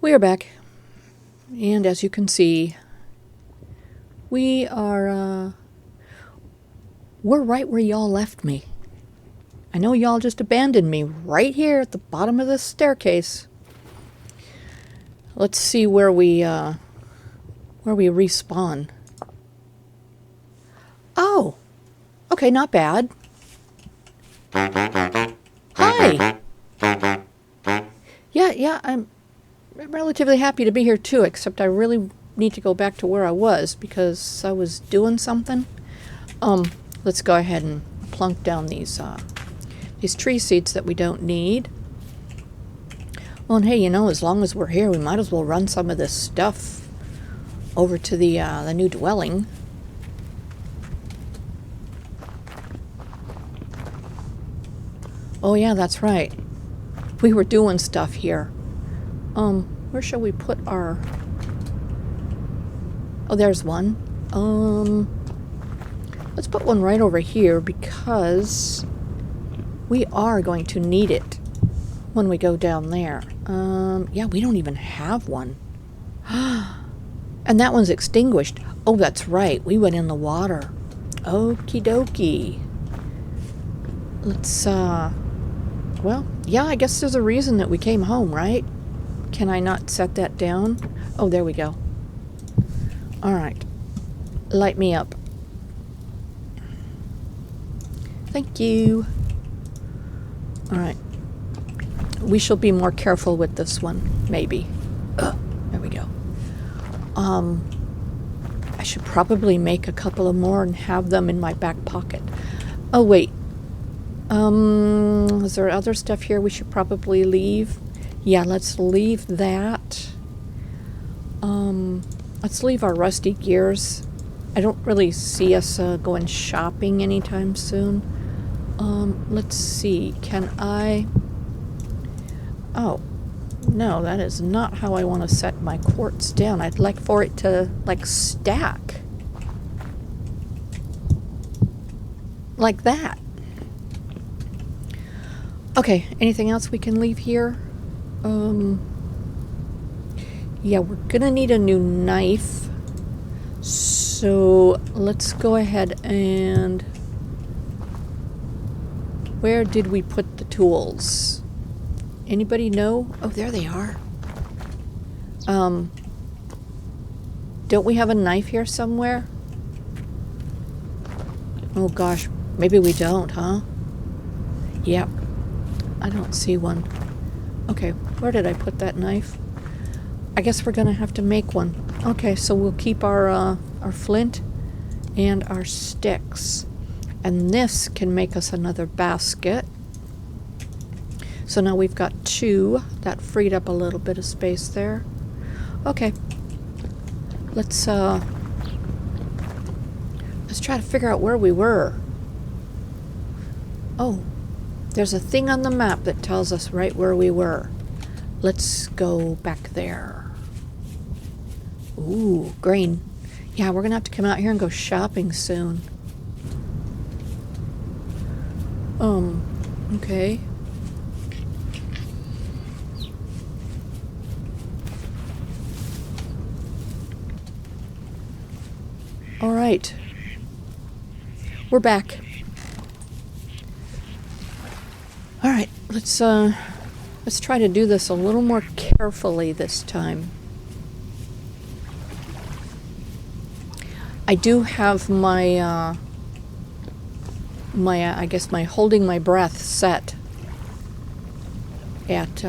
We are back, and as you can see, we are, we're right where y'all left me. I know y'all just abandoned me right here at the bottom of this staircase. Let's see where we respawn. Oh, okay, not bad. Hi. Yeah, I'm relatively happy to be here too, except I really need to go back to where I was because I was doing something. Let's go ahead and plunk down these tree seeds that we don't need. Well, and hey, you know, as long as we're here, we might as well run some of this stuff over to the new dwelling. Oh yeah, that's right. We were doing stuff here. Where shall we put our... Oh, there's one. Let's put one right over here because we are going to need it when we go down there. Yeah, we don't even have one. And that one's extinguished. Oh, that's right. We went in the water. Okie dokie. Let's, well, yeah, I guess there's a reason that we came home, right? Can I not set that down? Oh, there we go. All right. Light me up. Thank you. All right. We shall be more careful with this one, maybe. There we go. I should probably make a couple of more and have them in my back pocket. Oh, wait. Is there other stuff here we should probably leave? Yeah, let's leave that. Let's leave our rusty gears. I don't really see us going shopping anytime soon. Let's see. Can I... Oh, no, that is not how I want to set my quartz down. I'd like for it to, like, stack. Like that. Okay, anything else we can leave here? Yeah, we're gonna need a new knife. So let's go ahead and... Where did we put the tools? Anybody know? Oh, there they are. Don't we have a knife here somewhere? Oh gosh, maybe we don't, huh? Yep. I don't see one. Okay, where did I put that knife? I guess we're gonna have to make one. Okay, so we'll keep our flint and our sticks. And this can make us another basket. So now we've got 2. That freed up a little bit of space there. Okay. Let's try to figure out where we were. Oh, there's a thing on the map that tells us right where we were. Let's go back there. Ooh, grain. Yeah, we're gonna have to come out here and go shopping soon. Okay. All right. We're back. All right, let's try to do this a little more carefully this time. I do have my I guess my holding my breath set at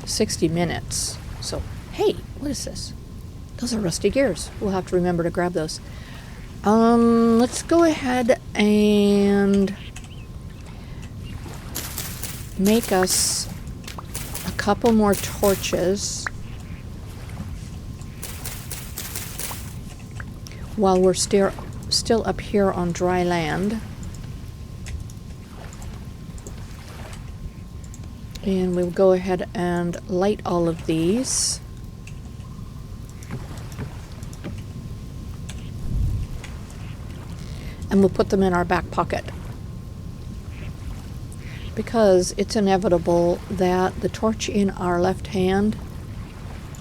60 minutes. So, hey, what is this? Those are rusty gears. We'll have to remember to grab those. Let's go ahead and make us a couple more torches while we're still up here on dry land. And we'll go ahead and light all of these. And we'll put them in our back pocket. Because it's inevitable that the torch in our left hand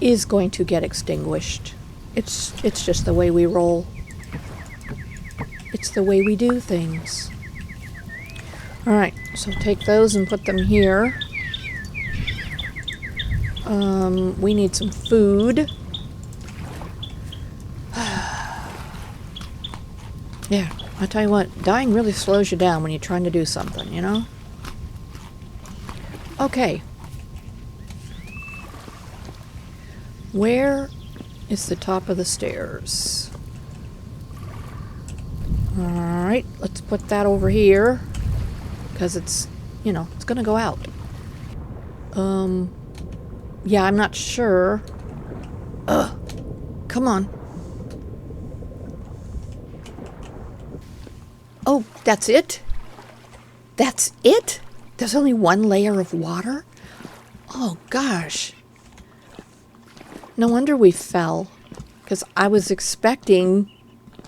is going to get extinguished. It's just the way we roll. It's the way we do things. Alright, so take those and put them here. We need some food. Yeah, I tell you what, dying really slows you down when you're trying to do something, you know? Okay. Where is the top of the stairs? Alright, let's put that over here. Because it's, you know, it's gonna go out. Yeah, I'm not sure. Ugh. Come on. Oh, that's it? That's it? There's only one layer of water? Oh, gosh. No wonder we fell. Because I was expecting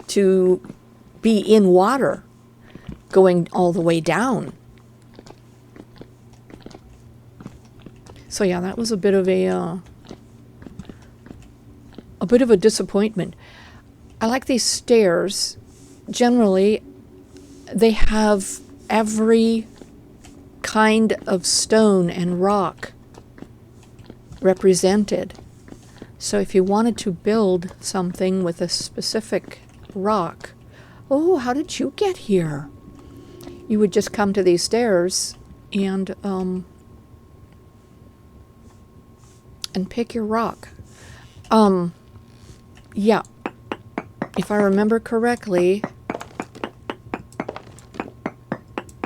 to be in water going all the way down. So yeah, that was a bit of a disappointment. I like these stairs. Generally, they have every kind of stone and rock represented. So if you wanted to build something with a specific rock, oh, how did you get here? You would just come to these stairs and pick your rock. Yeah. If I remember correctly,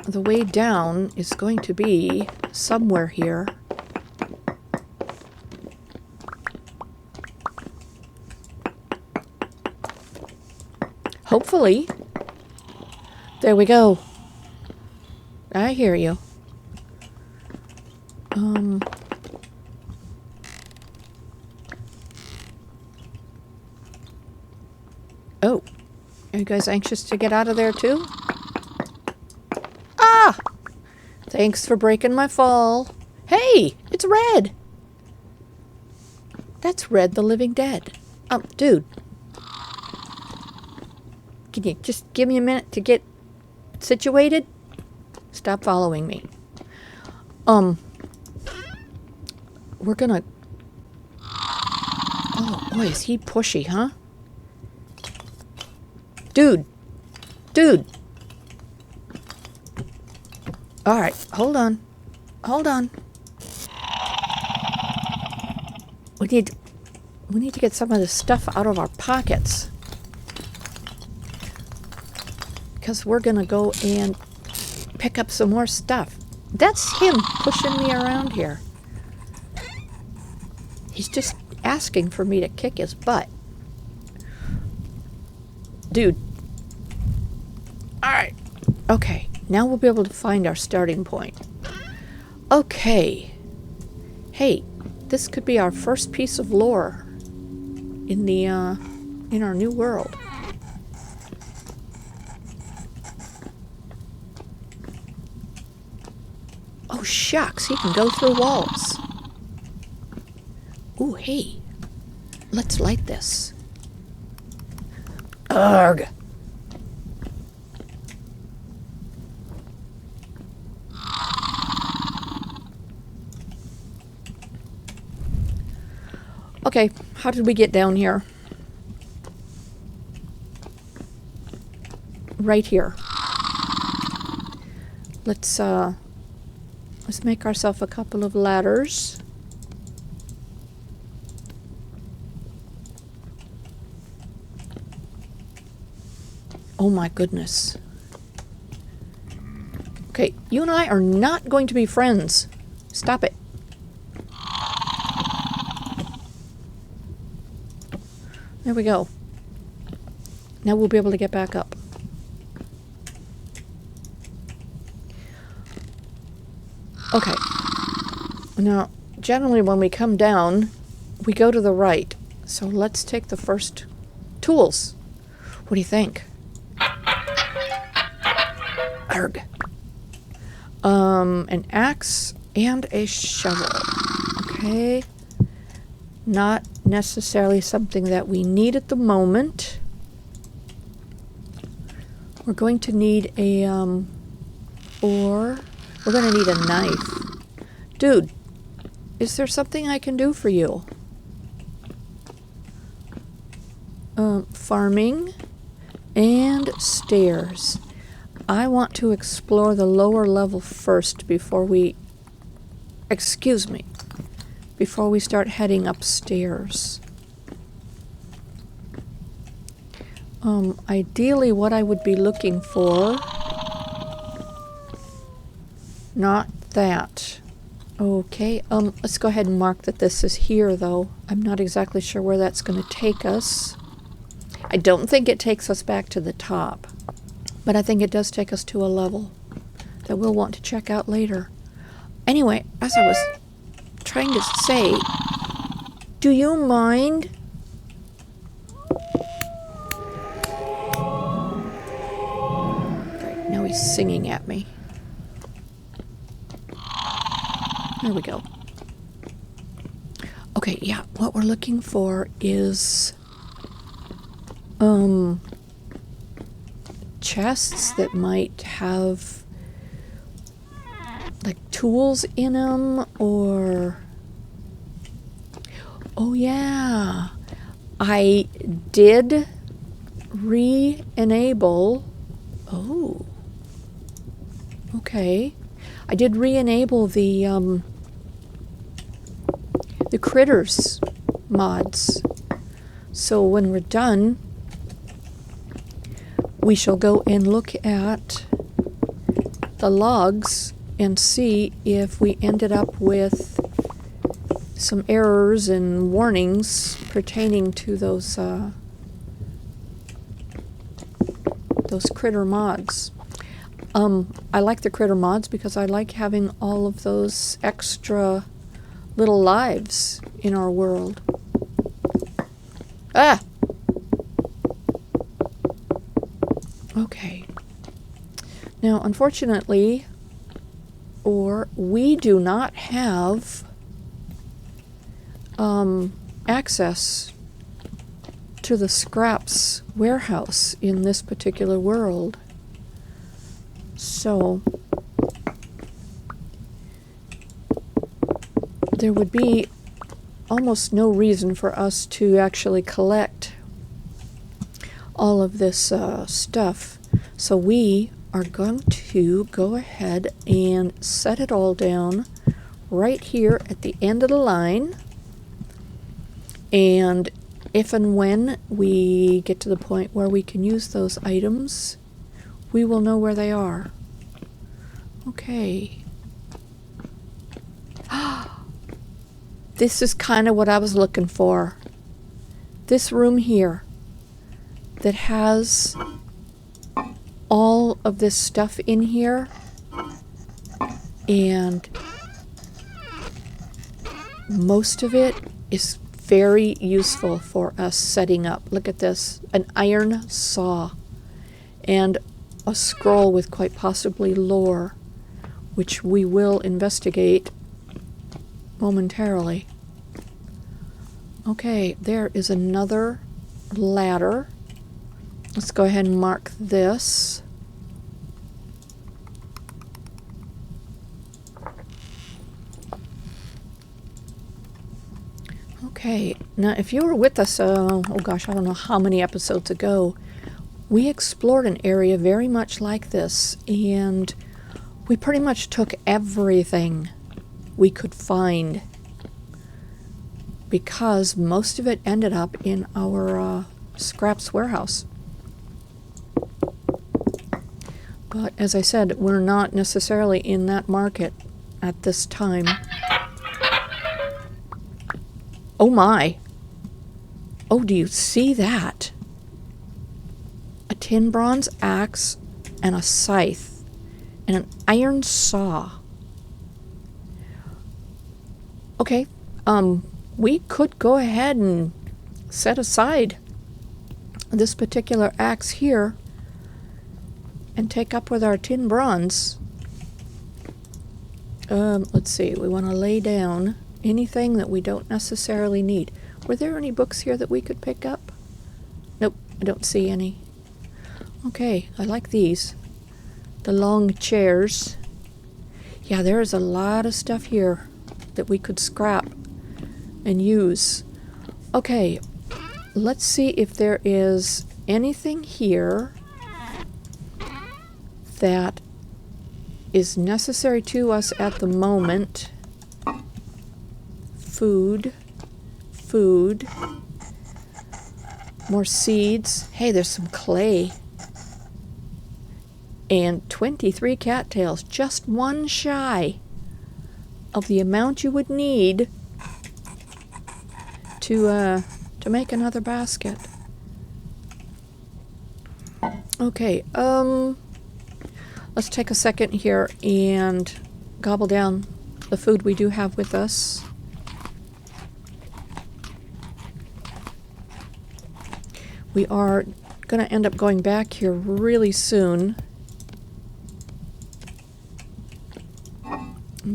the way down is going to be somewhere here. Hopefully. There we go. I hear you. Oh. Are you guys anxious to get out of there too? Ah! Thanks for breaking my fall. Hey! It's Red! That's Red the Living Dead. Dude. Can you just give me a minute to get situated? Stop following me. We're gonna... Oh, boy, is he pushy, huh? Dude. Dude. Alright, hold on. Hold on. We need to get some of this stuff out of our pockets. Because we're gonna go and pick up some more stuff. That's him pushing me around here. He's just asking for me to kick his butt. Dude. Alright. Okay. Now we'll be able to find our starting point. Okay. Hey, this could be our first piece of lore in the in our new world. Oh shucks, he can go through walls. Ooh, hey. Let's light this. Ugh. Okay, how did we get down here? Right here. Let's make ourselves a couple of ladders. Oh my goodness. Okay, you and I are not going to be friends. Stop it. There we go. Now we'll be able to get back up. Okay. Now, generally when we come down, we go to the right. So let's take the first tools. What do you think? Arg. An axe and a shovel. Okay. Not necessarily something that we need at the moment. We're going to need a, we're going to need a knife. Dude, is there something I can do for you? Farming and stairs. I want to explore the lower level first before we, excuse me, before we start heading upstairs. Ideally what I would be looking for, not that. Okay, let's go ahead and mark that this is here though. I'm not exactly sure where that's going to take us. I don't think it takes us back to the top, but I think it does take us to a level that we'll want to check out later. Anyway, as I was trying to say, do you mind? Right, now he's singing at me. There we go. Okay, yeah, what we're looking for is chests that might have like tools in them, or oh yeah, I did re-enable, oh okay, I did re-enable the critters mods, so when we're done we shall go and look at the logs and see if we ended up with some errors and warnings pertaining to those critter mods. I like the critter mods because I like having all of those extra little lives in our world. Ah! Okay. Now, unfortunately, we do not have access to the scraps warehouse in this particular world. So, there would be almost no reason for us to actually collect all of this stuff. So we are going to go ahead and set it all down right here at the end of the line. And if and when we get to the point where we can use those items, we will know where they are. Okay. This is kind of what I was looking for. This room here that has all of this stuff in here, and most of it is very useful for us setting up. Look at this, an iron saw and a scroll with quite possibly lore, which we will investigate momentarily. Okay, there is another ladder. Let's go ahead and mark this. Okay, now if you were with us, oh gosh, I don't know how many episodes ago, we explored an area very much like this, and we pretty much took everything we could find, because most of it ended up in our scraps warehouse. But as I said, we're not necessarily in that market at this time. Oh my! Oh, do you see that? A tin bronze axe and a scythe and an iron saw. Okay, we could go ahead and set aside this particular axe here and take up with our tin bronze. Let's see, we want to lay down anything that we don't necessarily need. Were there any books here that we could pick up? Nope, I don't see any. Okay, I like these. The long chairs. Yeah, there is a lot of stuff here that we could scrap and use. Okay, let's see if there is anything here that is necessary to us at the moment. Food. More seeds. Hey, there's some clay. And 23 cattails, just one shy of the amount you would need to make another basket. Okay, let's take a second here and gobble down the food we do have with us. We are going to end up going back here really soon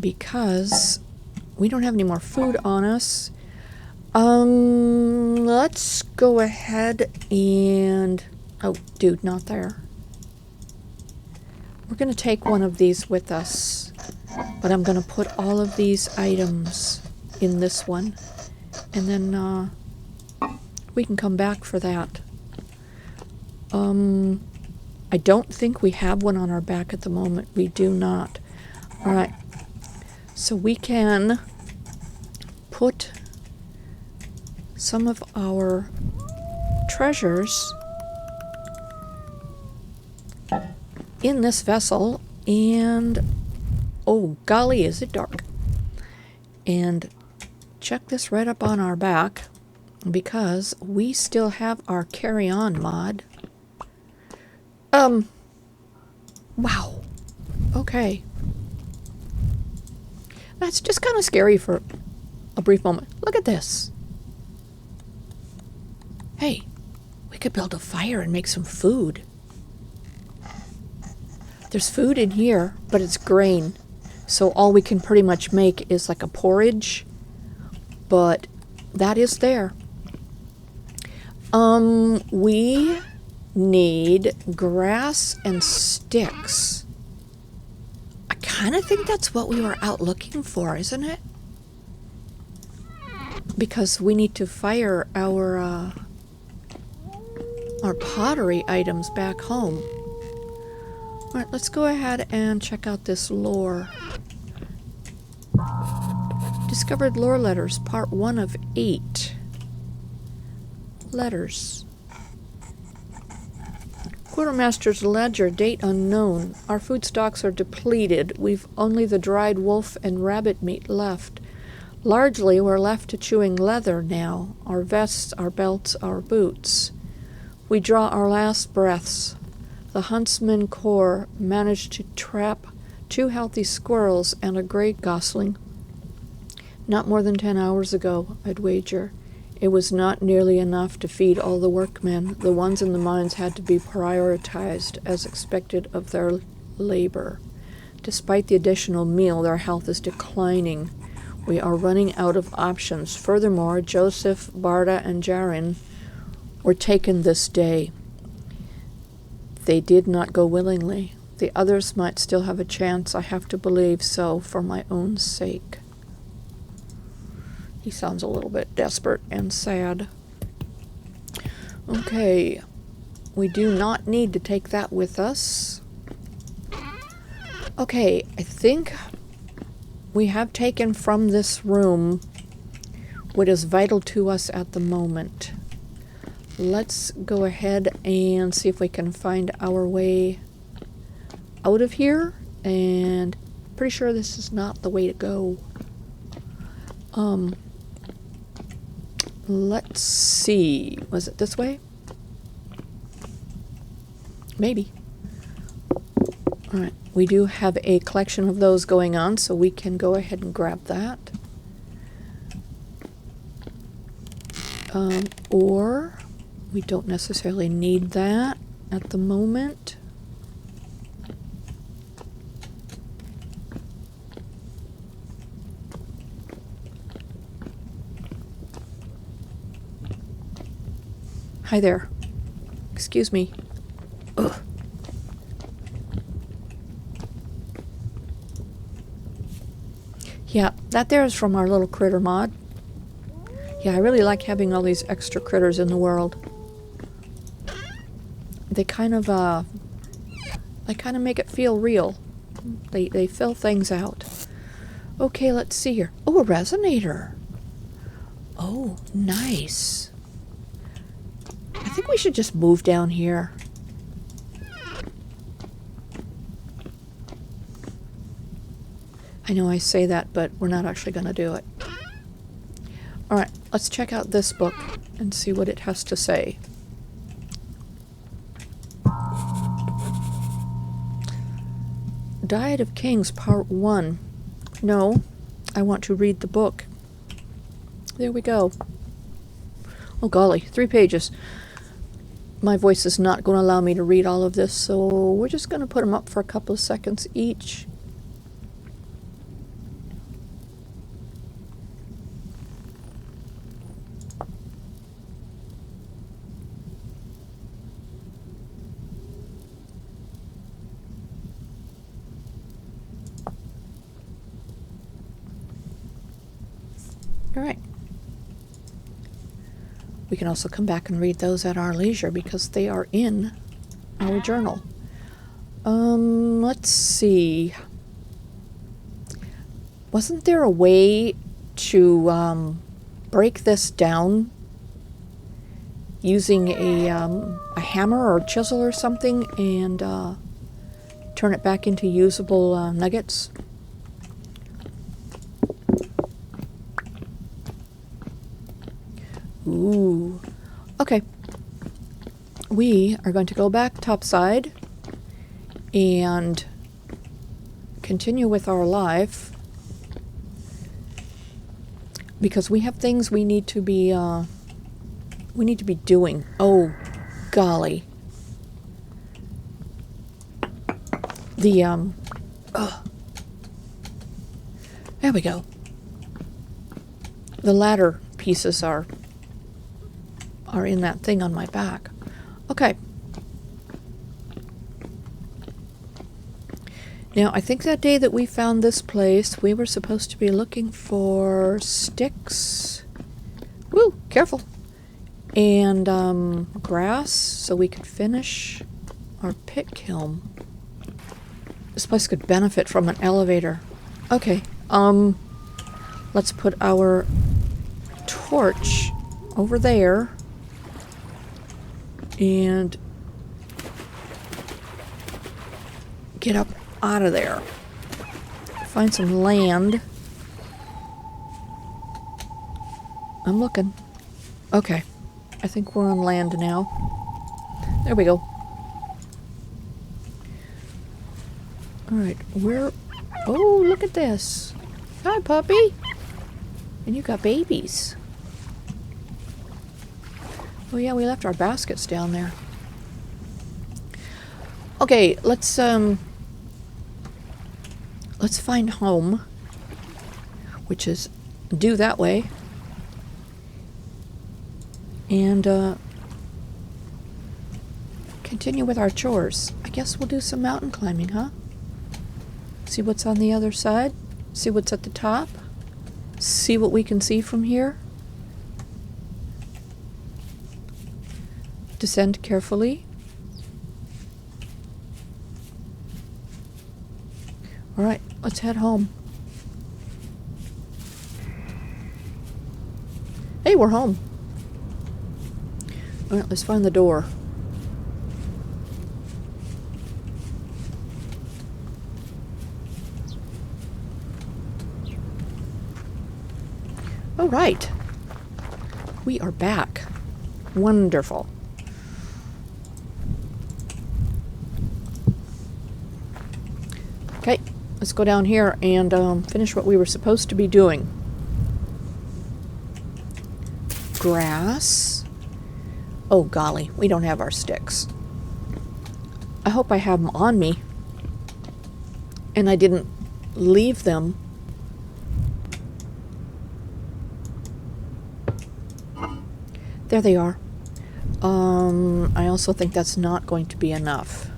because we don't have any more food on us. Let's go ahead and... Oh, dude, not there. We're going to take one of these with us, but I'm going to put all of these items in this one, and then we can come back for that. I don't think we have one on our back at the moment. We do not. All right. So we can put some of our treasures in this vessel, and oh golly, is it dark. And check this right up on our back because we still have our carry-on mod. Wow. Okay. That's just kind of scary for a brief moment. Look at this. Hey, we could build a fire and make some food. There's food in here, but it's grain. So all we can pretty much make is like a porridge. But that is there. We need grass and sticks. I kind of think that's what we were out looking for, isn't it? Because we need to fire our pottery items back home. All right, let's go ahead and check out this lore. Discovered lore letters, part 1 of 8. Letters. Quartermaster's ledger, date unknown. Our food stocks are depleted. We've only the dried wolf and rabbit meat left. Largely, we're left to chewing leather now. Our vests, our belts, our boots. We draw our last breaths. The huntsman corps managed to trap 2 healthy squirrels and a gray gosling. Not more than 10 hours ago, I'd wager. It was not nearly enough to feed all the workmen. The ones in the mines had to be prioritized as expected of their labor. Despite the additional meal, their health is declining. We are running out of options. Furthermore, Joseph, Barda, and Jarin were taken this day. They did not go willingly. The others might still have a chance. I have to believe so for my own sake. He sounds a little bit desperate and sad. Okay, we do not need to take that with us. Okay, I think we have taken from this room what is vital to us at the moment. Let's go ahead and see if we can find our way out of here. And pretty sure this is not the way to go. Let's see. Was it this way? Maybe. Alright, we do have a collection of those going on, so we can go ahead and grab that. Or we don't necessarily need that at the moment. Hi there. Excuse me. Ugh. Yeah, that there is from our little critter mod. Yeah, I really like having all these extra critters in the world. They kind of make it feel real. They fill things out. Okay, let's see here. Oh, a resonator. Oh, nice. I think we should just move down here. I know I say that, but we're not actually going to do it. All right, let's check out this book and see what it has to say. Diet of Kings, Part 1. No, I want to read the book. There we go. Oh golly, 3 pages. My voice is not going to allow me to read all of this, so we're just going to put them up for a couple of seconds each. All right. We can also come back and read those at our leisure because they are in our journal. Let's see. Wasn't there a way to break this down using a hammer or chisel or something and turn it back into usable nuggets? Ooh. Okay. We are going to go back topside and continue with our life because we have things we need to be doing. Oh, golly. The there we go. The ladder pieces are in that thing on my back. Okay. Now, I think that day that we found this place, we were supposed to be looking for sticks. Woo, careful. And grass so we could finish our pit kiln. This place could benefit from an elevator. Okay, let's put our torch over there. And get up out of there. Find some land. I'm looking. Okay. I think we're on land now. There we go. Alright, where... Oh, look at this. Hi, puppy. And you got babies. Oh yeah, we left our baskets down there. Okay, let's find home, which is due that way, and continue with our chores. I guess we'll do some mountain climbing, huh? See what's on the other side. See what's at the top. See what we can see from here. Descend carefully. All right, let's head home. Hey, we're home. All right, let's find the door. All right. We are back. Wonderful. Okay, let's go down here and finish what we were supposed to be doing. Grass. Oh, golly, we don't have our sticks. I hope I have them on me. And I didn't leave them. There they are. I also think that's not going to be enough.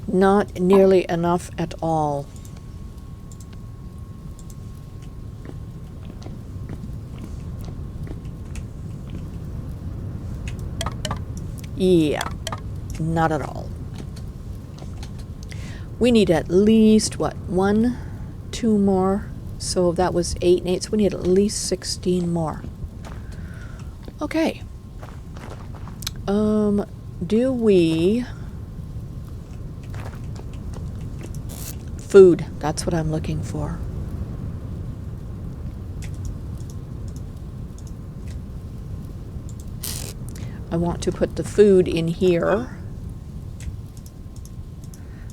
Not nearly enough at all. Yeah, not at all. We need at least, what, 1, 2 more? So that was 8 and 8, so we need at least 16 more. Okay. Do we... Food, that's what I'm looking for. I want to put the food in here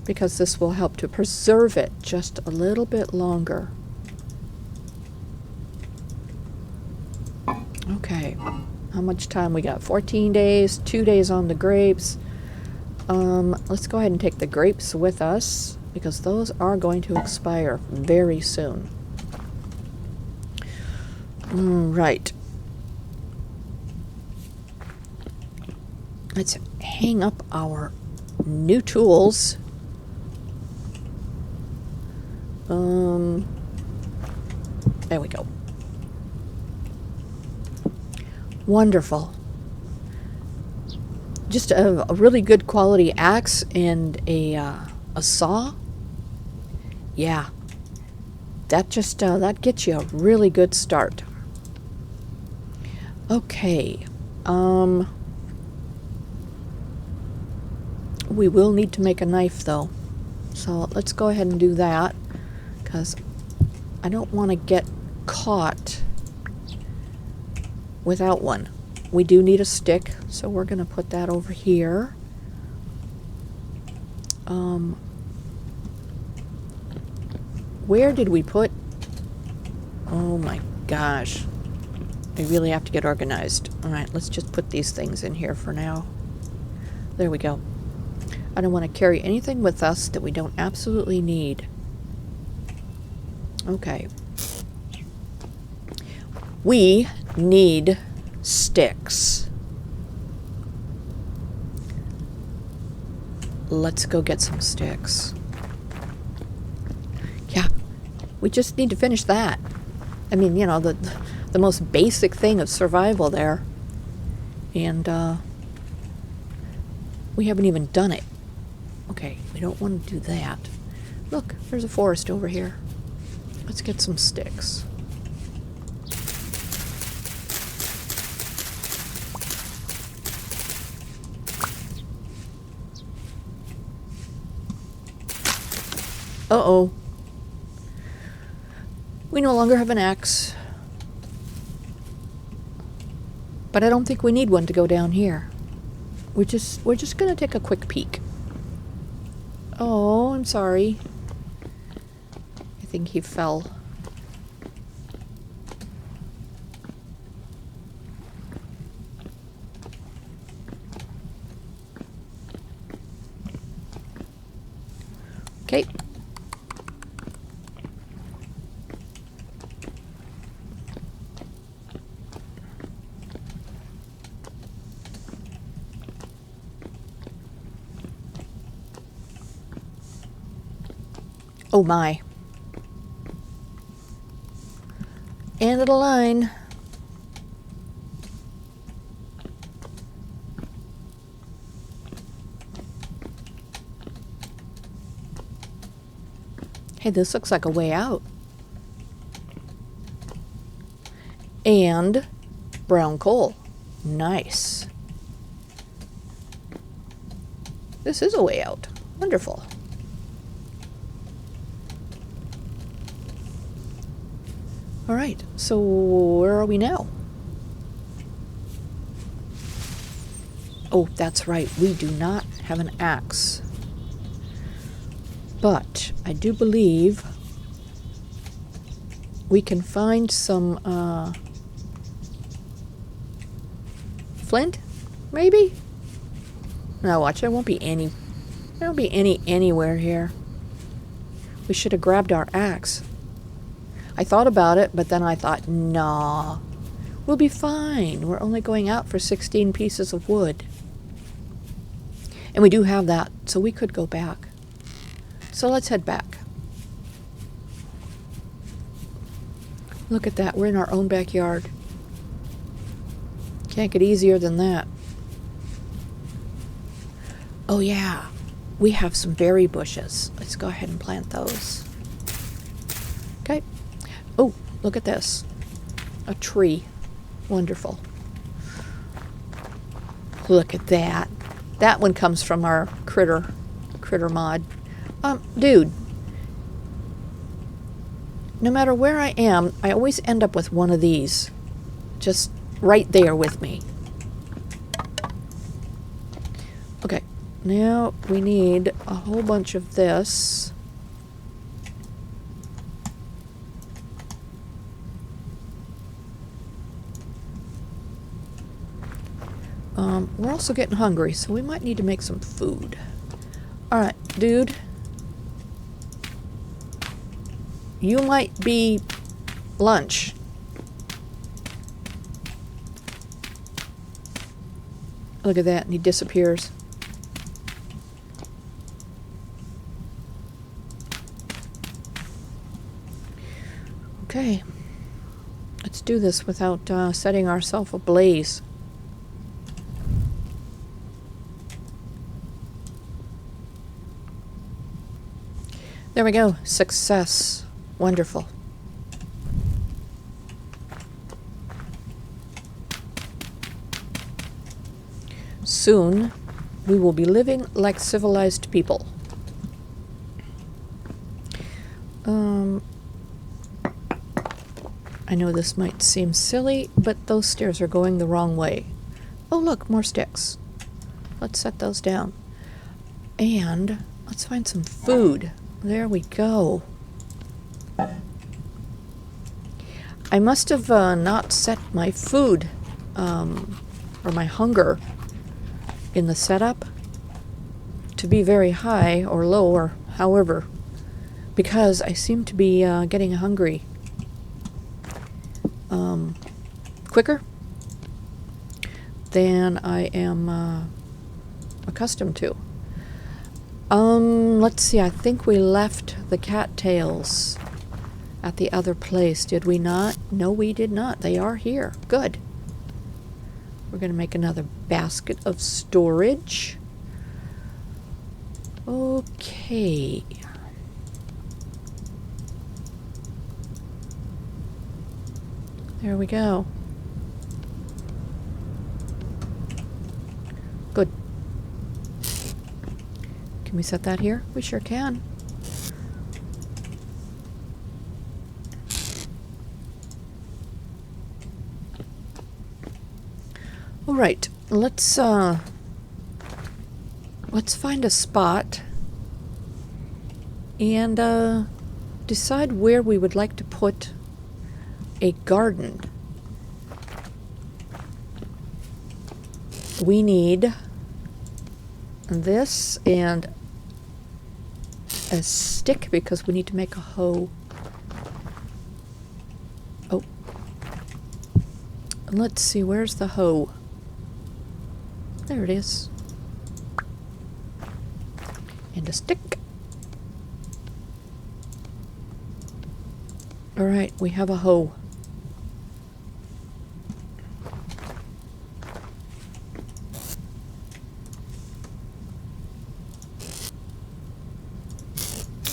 because this will help to preserve it just a little bit longer. Okay, how much time we got? 14 days, 2 days on the grapes. Let's go ahead and take the grapes with us because those are going to expire very soon. Right. Let's hang up our new tools. There we go. Wonderful. Just a really good quality axe and a saw. Yeah. That just, that gets you a really good start. Okay. We will need to make a knife though. So let's go ahead and do that because I don't want to get caught without one. We do need a stick, so we're going to put that over here. Where did we put... Oh my gosh. I really have to get organized. Alright, let's just put these things in here for now. There we go. I don't want to carry anything with us that we don't absolutely need. Okay. We need sticks. Let's go get some sticks. Yeah, we just need to finish that. I mean, you know, the most basic thing of survival there. And we haven't even done it. Okay, we don't want to do that. Look, there's a forest over here. Let's get some sticks. Uh-oh. We no longer have an axe. But I don't think we need one to go down here. We're just gonna take a quick peek. Oh, I'm sorry. I think he fell. Okay. Oh my. End of the line. Hey, this looks like a way out. And brown coal. Nice. This is a way out. Wonderful. All right, so where are we now? Oh, that's right. We do not have an axe. But I do believe we can find some flint, maybe? No, watch, there won't be any. There won't be any anywhere here. We should have grabbed our axe. I thought about it, but then I thought, nah, We'll be fine. We're only going out for 16 pieces of wood. And we do have that, so we could go back. So let's head back. Look at that. We're in our own backyard. Can't get easier than that. Oh yeah, we have some berry bushes. Let's go ahead and plant those. Okay. Oh, look at this. A tree. Wonderful. Look at that. That one comes from our critter mod. Dude, no matter where I am, I always end up with one of these. Just right there with me. Okay, now we need a whole bunch of this. We're also getting hungry, so we might need to make some food. Alright, dude. You might be lunch. Look at that, and he disappears. Okay. Let's do this without setting ourselves ablaze. There we go. Success. Wonderful. Soon, we will be living like civilized people. I know this might seem silly, but those stairs are going the wrong way. Oh, look, more sticks. Let's set those down. And let's find some food. There we go. I must have not set my food or my hunger in the setup to be very high or low or however, because I seem to be getting hungry quicker than I am accustomed to. Let's see, I think we left the cattails at the other place, did we not? No, we did not. They are here. Good. We're going to make another basket of storage. Okay. There we go. Good. Can we set that here? We sure can. All right, let's find a spot and decide where we would like to put a garden. We need this and a stick because we need to make a hoe. Oh, let's see, where's the hoe? There it is. And a stick. All right, we have a hoe.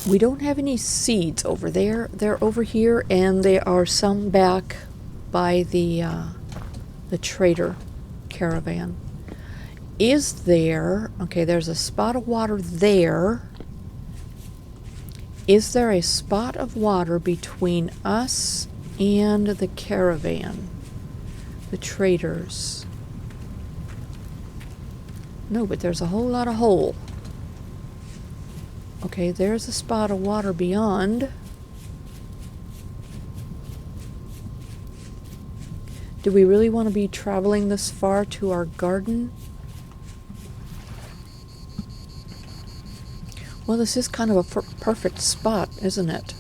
We don't have any seeds over there. They're over here, and there are some back by the trader caravan. Is there... Okay, there's a spot of water there. Is there a spot of water between us and the caravan? The traders? No, but there's a whole lot of hole. Okay, there's a spot of water beyond. Do we really want to be traveling this far to our garden? Well, this is kind of a perfect spot, isn't it?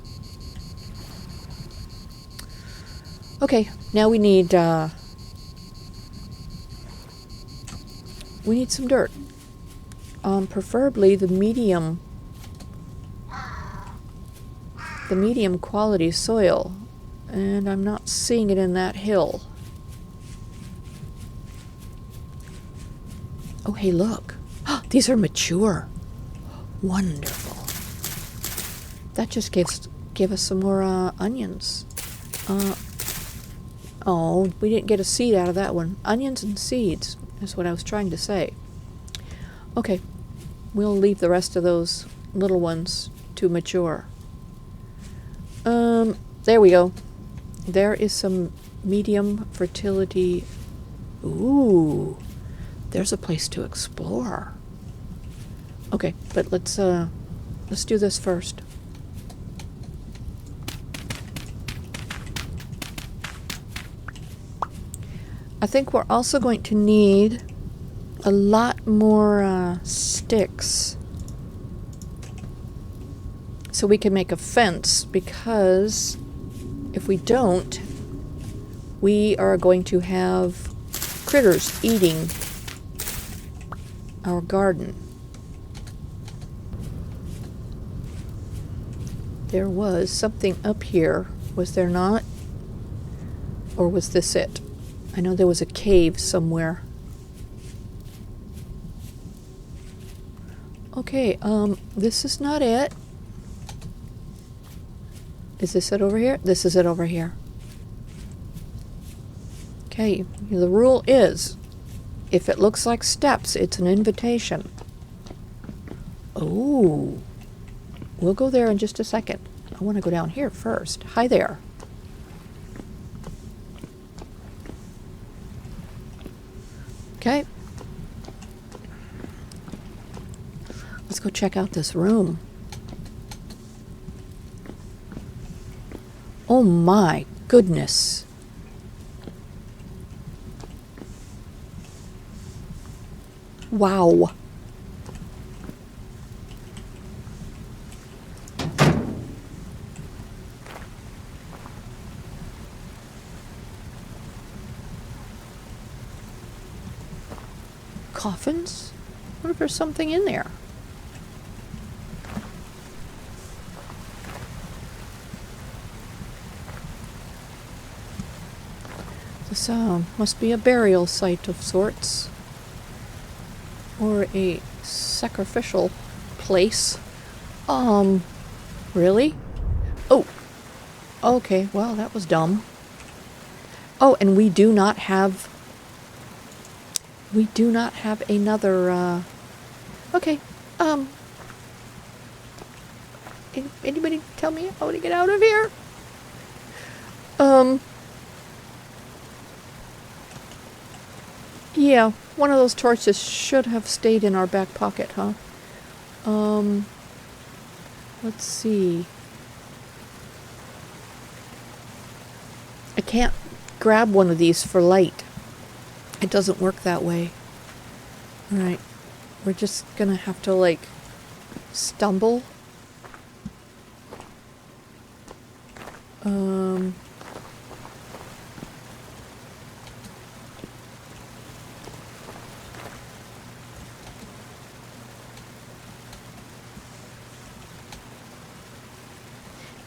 Okay, now we need we need some dirt. Preferably the medium quality soil. And I'm not seeing it in that hill. Oh, hey, look. These are mature. Wonderful. That just gave us some more onions. Oh, we didn't get a seed out of that one. Onions and seeds is what I was trying to say. Okay, we'll leave the rest of those little ones to mature. There we go. There is some medium fertility. Ooh, there's a place to explore. Okay, but let's do this first. I think we're also going to need a lot more sticks so we can make a fence, because if we don't, we are going to have critters eating our garden. There was something up here, was there not? Or was this it? I know there was a cave somewhere. Okay, this is not it. Is this it over here? This is it over here. Okay, the rule is, if it looks like steps, it's an invitation. Oh, we'll go there in just a second. I want to go down here first. Hi there. Okay. Let's go check out this room. Oh my goodness. Wow. Coffins? What if there's something in there? This must be a burial site of sorts. Or a sacrificial place. Really? Oh. Okay, well, that was dumb. Oh, and we do not have another, okay, anybody tell me how to get out of here? Yeah, one of those torches should have stayed in our back pocket, huh? Let's see. I can't grab one of these for light. It doesn't work that way. Alright. We're just gonna have to, like, stumble.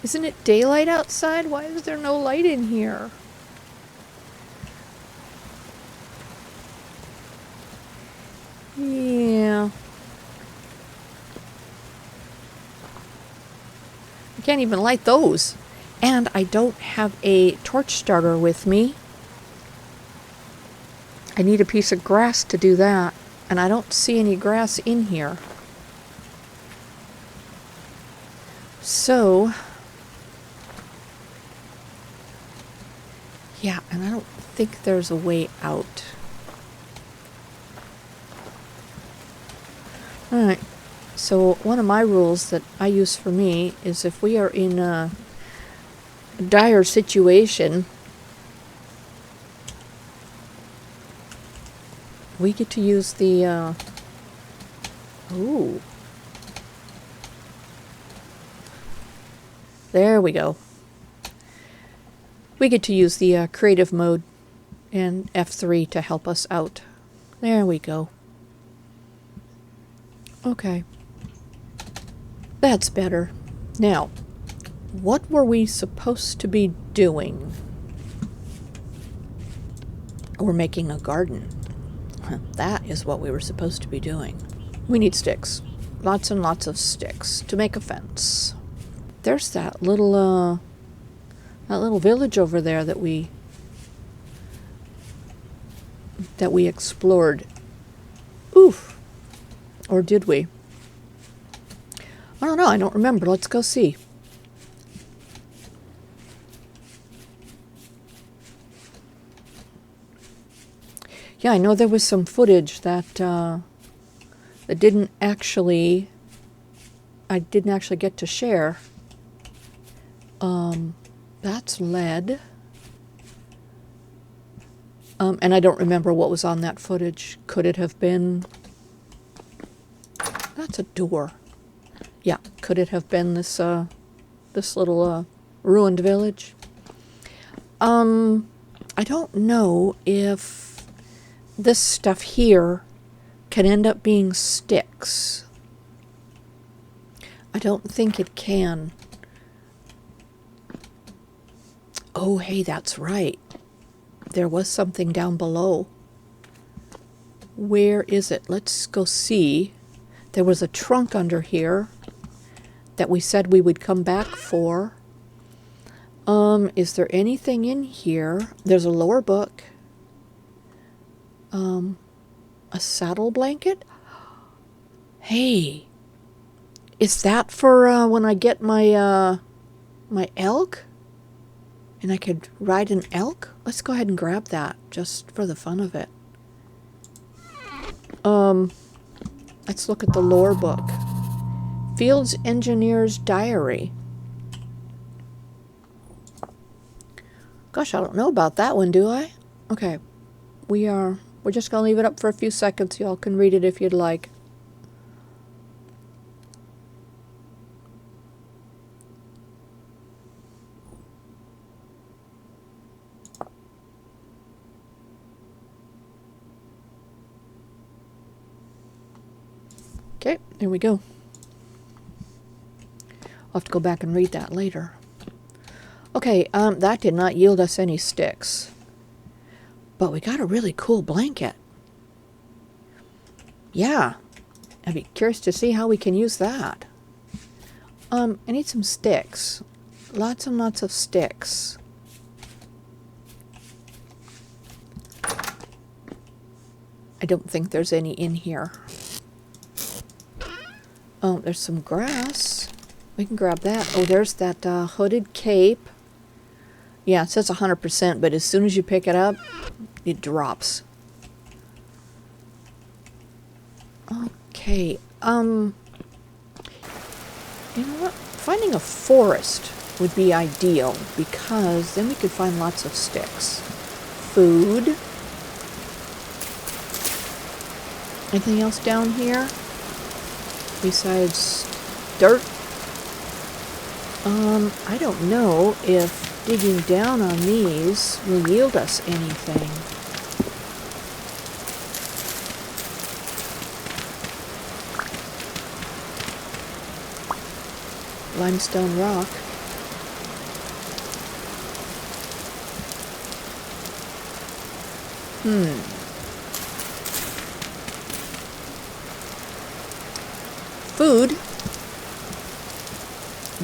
Isn't it daylight outside? Why is there no light in here? Yeah. I can't even light those. And I don't have a torch starter with me. I need a piece of grass to do that. And I don't see any grass in here. So... yeah, and I don't think there's a way out. Alright, so one of my rules that I use for me is if we are in a dire situation, we get to use the, ooh. There we go. We get to use the creative mode and F3 to help us out. There we go. Okay. That's better. Now, what were we supposed to be doing? We're making a garden. That is what we were supposed to be doing. We need sticks. Lots and lots of sticks to make a fence. There's that little village over there that we explored. Oof. Or did we? I don't know. I don't remember. Let's go see. Yeah, I know there was some footage that I didn't actually get to share. That's lead. And I don't remember what was on that footage. Could it have been... That's a door. Yeah, could it have been this little ruined village? I don't know if this stuff here can end up being sticks. I don't think it can. Oh, hey, that's right. There was something down below. Where is it? Let's go see. There was a trunk under here that we said we would come back for. Is there anything in here? There's a lower book. A saddle blanket? Hey, is that for when I get my my elk? And I could ride an elk? Let's go ahead and grab that, just for the fun of it. Let's look at the lore book. Fields Engineer's Diary. Gosh, I don't know about that one, do I? Okay. We're just going to leave it up for a few seconds. Y'all can read it if you'd like. Okay, there we go. I'll have to go back and read that later. Okay, that did not yield us any sticks. But we got a really cool blanket. Yeah, I'd be curious to see how we can use that. I need some sticks. Lots and lots of sticks. I don't think there's any in here. Oh, there's some grass. We can grab that. Oh, there's that hooded cape. Yeah, it says 100%, but as soon as you pick it up, it drops. Okay, you know what? Finding a forest would be ideal, because then we could find lots of sticks. Food. Anything else down here? Besides dirt? I don't know if digging down on these will yield us anything. Limestone rock. Food.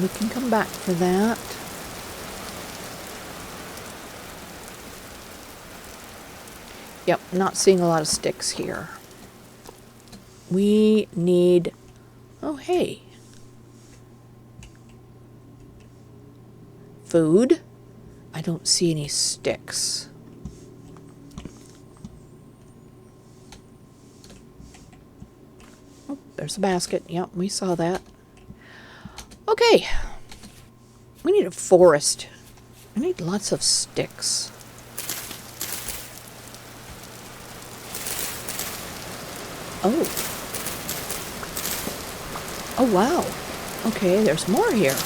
We can come back for that. Yep, not seeing a lot of sticks here. We need... Oh, hey. Food. I don't see any sticks. Oh, there's a basket. Yep, we saw that. Okay. We need a forest. I need lots of sticks. Oh. Oh, wow. Okay, there's more here.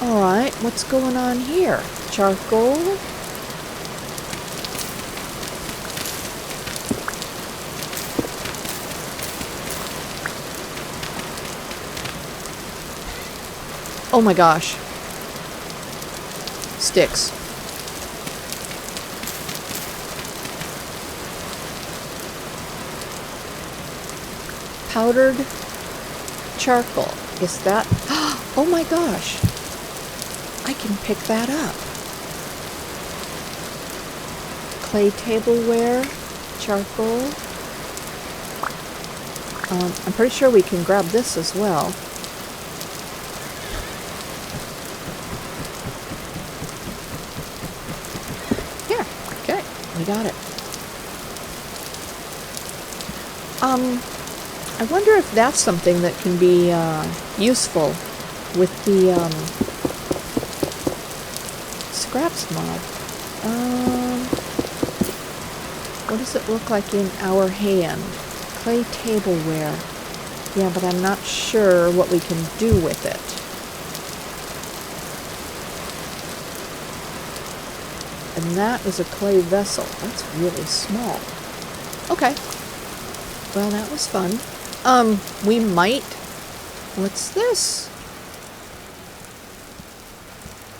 Alright, what's going on here? Charcoal? Oh my gosh. Sticks. Powdered charcoal. Is that... Oh my gosh. I can pick that up. Clay tableware, charcoal. I'm pretty sure we can grab this as well. Here, okay, we got it. I wonder if that's something that can be useful with the scraps mod. What does it look like in our hand? Clay tableware. Yeah, but I'm not sure what we can do with it. And that is a clay vessel. That's really small. Okay. Well, that was fun. We might... What's this?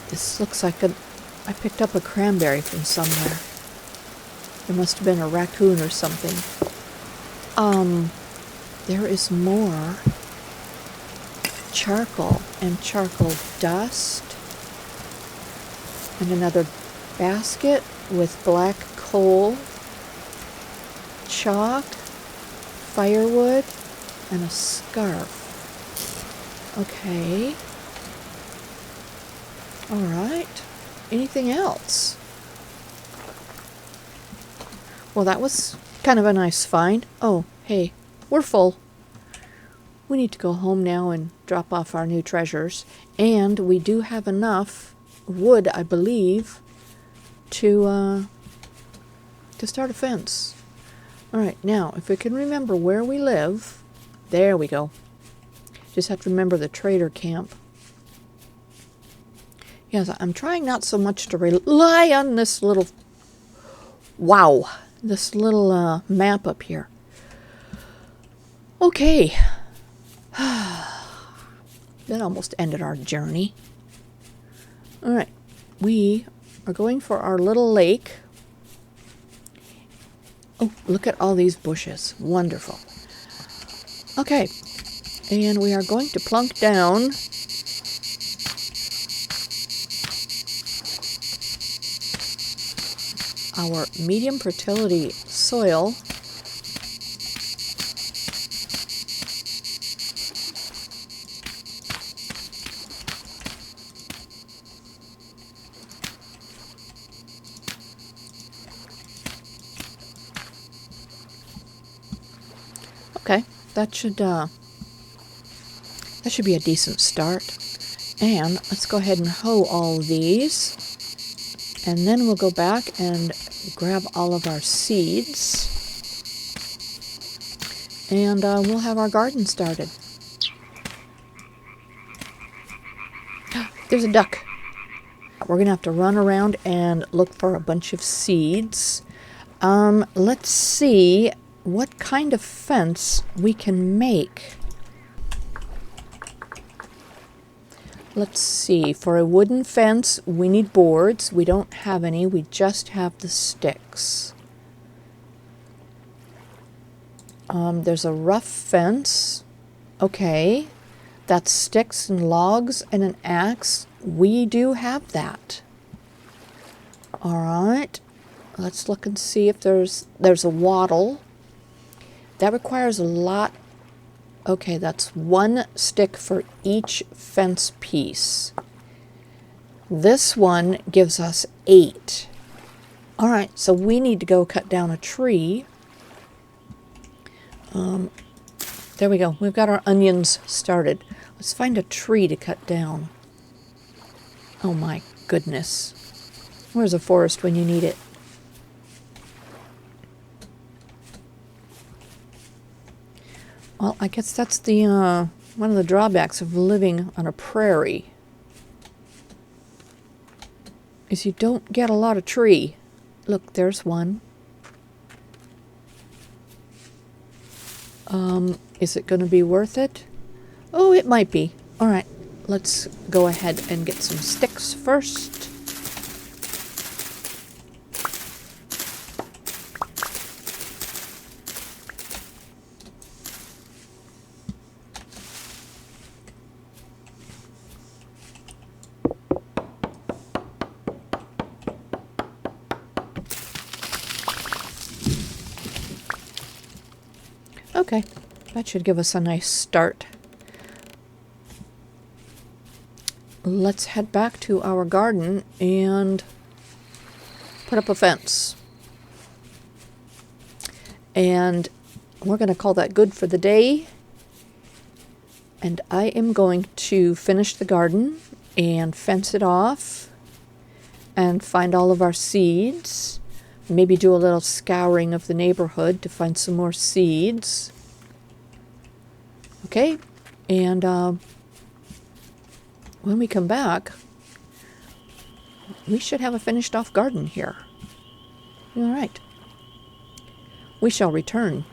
This looks like I picked up a cranberry from somewhere. There must have been a raccoon or something. There is more charcoal and charcoal dust. And another basket with black coal, chalk, firewood, and a scarf. Okay. Alright. Anything else? Well, that was kind of a nice find. Oh, hey, we're full. We need to go home now and drop off our new treasures. And we do have enough wood, I believe, to start a fence. Alright, now, if we can remember where we live... There we go. Just have to remember the trader camp. Yes, I'm trying not so much to rely on this little... Wow! This little map up here. Okay. That almost ended our journey. Alright. We are going for our little lake. Oh, look at all these bushes. Wonderful. Okay. And we are going to plunk down our medium fertility soil. Okay, that should be a decent start. And let's go ahead and hoe all these. And then we'll go back and grab all of our seeds. And we'll have our garden started. There's a duck. We're going to have to run around and look for a bunch of seeds. Let's see what kind of fence we can make. Let's see, for a wooden fence, we need boards. We don't have any, we just have the sticks. There's a rough fence. Okay, that's sticks and logs and an axe. We do have that. Alright, let's look and see if there's a wattle. That requires a lot. Okay, that's 1 stick for each fence piece. This one gives us 8. Alright, so we need to go cut down a tree. There we go. We've got our onions started. Let's find a tree to cut down. Oh my goodness. Where's a forest when you need it? Well, I guess that's the one of the drawbacks of living on a prairie. Is you don't get a lot of tree. Look, there's one. Is it going to be worth it? Oh, it might be. All right, let's go ahead and get some sticks first. Okay, that should give us a nice start. Let's head back to our garden and put up a fence. And we're going to call that good for the day. And I am going to finish the garden and fence it off and find all of our seeds. Maybe do a little scouring of the neighborhood to find some more seeds. Okay, and when we come back, we should have a finished off garden here. All right. We shall return